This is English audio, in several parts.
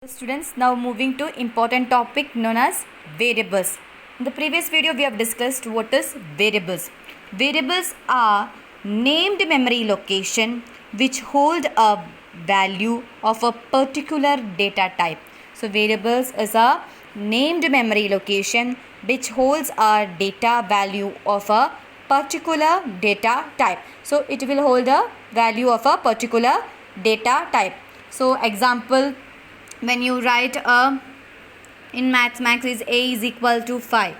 Students, now moving to important topic known as variables. In the previous video we have discussed what is variables. Variables are named memory location which hold a value of a particular data type. So variables is a named memory location which holds a data value of a particular data type. So it will hold a value of a particular data type. So example, when you write in max is a is equal to 5.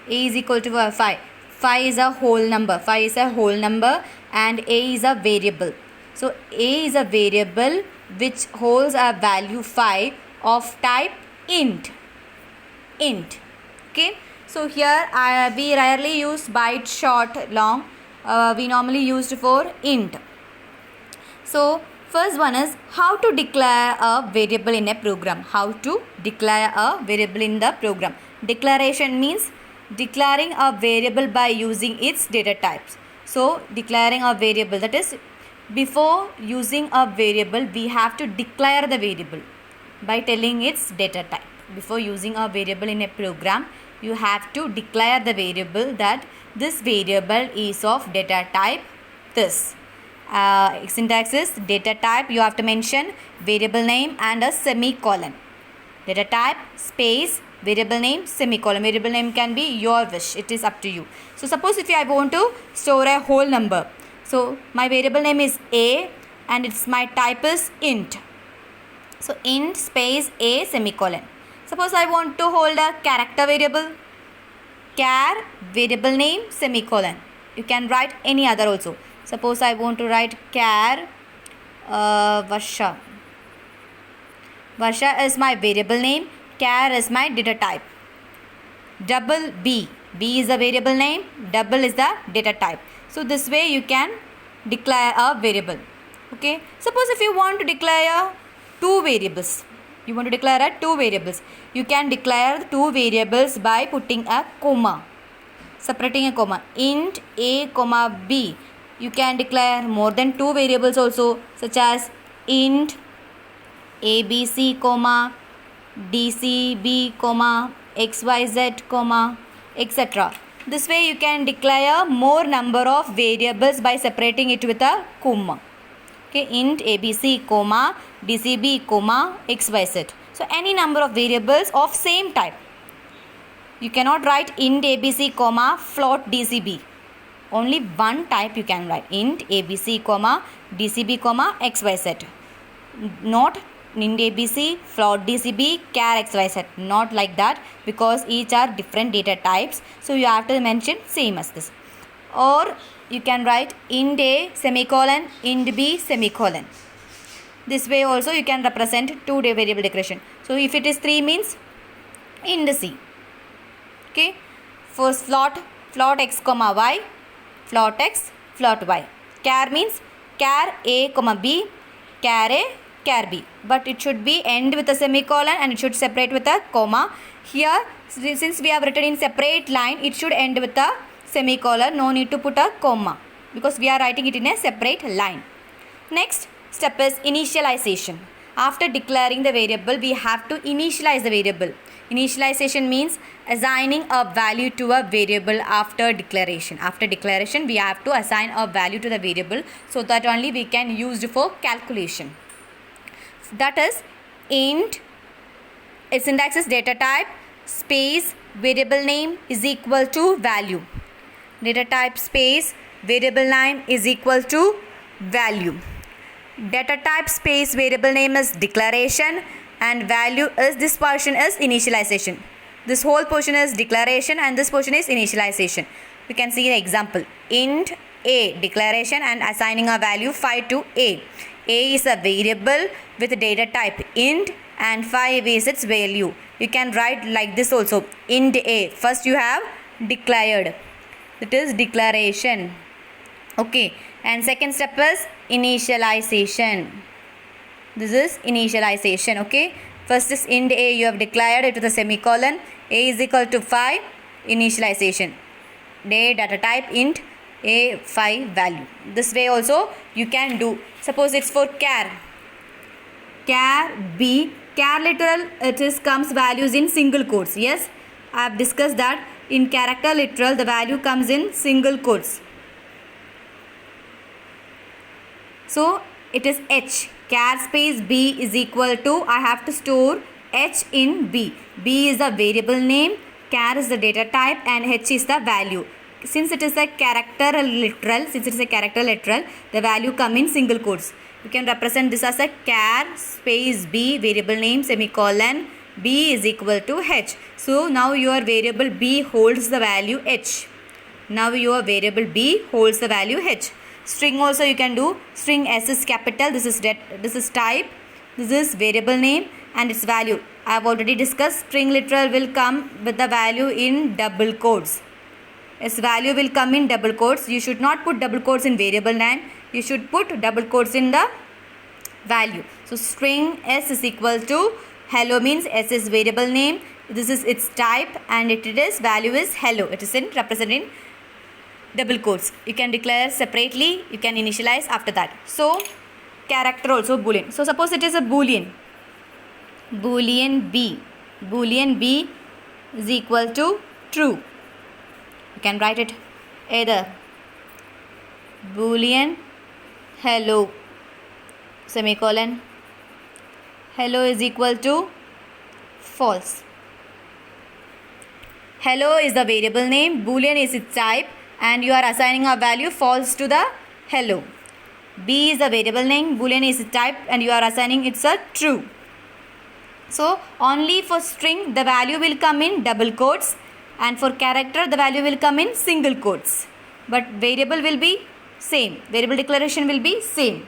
A is equal to 5. 5 is a whole number. 5 is a whole number and a is a variable. So a is a variable which holds a value 5 of type int. Okay. So here we rarely use byte, short, long. We normally used for int. So first one is how to declare a variable in a program. How to declare a variable in the program. Declaration means declaring a variable by using its data types. So declaring a variable, that is, before using a variable we have to declare the variable by telling its data type. Before using a variable in a program, you have to declare the variable that this variable is of data type this. Syntax is data type, you have to mention variable name and a semicolon. Data type space variable name semicolon. Variable name can be your wish, it is up to you. So suppose if I want to store a whole number, so my variable name is a and my type is int. So int space a semicolon. Suppose I want to hold a character variable, char variable name semicolon. You can write any other also. Suppose I want to write char Varsha. Varsha is my variable name, char is my data type. Double B. B is the variable name, double is the data type. So this way you can declare a variable. Okay. Suppose if you want to declare two variables. You want to declare two variables. You can declare two variables by putting a comma. Separating a comma. Int a comma b. You can declare more than two variables also, such as int abc comma dcb comma xyz comma etc. This way you can declare more number of variables by separating it with a comma. Okay, int abc comma dcb comma xyz. So any number of variables of same type. You cannot write int abc comma float dcb. Only one type you can write, int abc comma dcb comma xyz. Not int abc float dcb char xyz. Not like that, because each are different data types. So you have to mention same as this. Or you can write int a semicolon int b semicolon. This way also you can represent two variable declaration. So if it is 3 means int c. Okay. First float x comma y, float x, float y. Char means char a comma b, char a, char b. But it should be end with a semicolon and it should separate with a comma. Here, since we have written in separate line, it should end with a semicolon. No need to put a comma because we are writing it in a separate line. Next step is initialization. After declaring the variable, we have to initialize the variable. Initialization means assigning a value to a variable after declaration. After declaration, we have to assign a value to the variable so that only we can use it for calculation. That is int, its syntax is data type space variable name is equal to value. Data type space variable name is equal to value. Data type space variable name is declaration and value is, this portion is initialization. This whole portion is declaration and this portion is initialization. We can see the example. Int a declaration and assigning a value 5 to a. A is a variable with data type int and 5 is its value. You can write like this also. Int a. First you have declared. It is declaration. Okay. And second step is initialization. This is initialization. Okay. First is int a, you have declared it with a semicolon. A is equal to 5. Initialization. Data type int a 5 value. This way also you can do. Suppose it's for char. Char b Char literal, comes values in single quotes. Yes, I have discussed that. In character literal, the value comes in single quotes. So it is H. Char space B is equal to, I have to store H in B. B is the variable name, char is the data type, and H is the value. Since it is a character literal, the value come in single quotes. You can represent this as a char space B, variable name, semicolon, B is equal to H. So now your variable B holds the value H. Now your variable B holds the value H. String also you can do. String S is capital. This is type. This is variable name and its value. I have already discussed. String literal will come with the value in double quotes. Its value will come in double quotes. You should not put double quotes in variable name. You should put double quotes in the value. So string S is equal to hello means S is variable name. This is its type and it is value is hello. It is representing double quotes. You can declare separately. You can initialize after that. So character also boolean. So suppose it is a boolean. Boolean B. Boolean B is equal to true. You can write it either boolean hello semicolon hello is equal to false. Hello is the variable name, boolean is its type, and you are assigning a value false to the hello. B is the variable name, boolean is its type, and you are assigning it's a true. So only for string the value will come in double quotes, and for character the value will come in single quotes, but variable will be same, variable declaration will be same.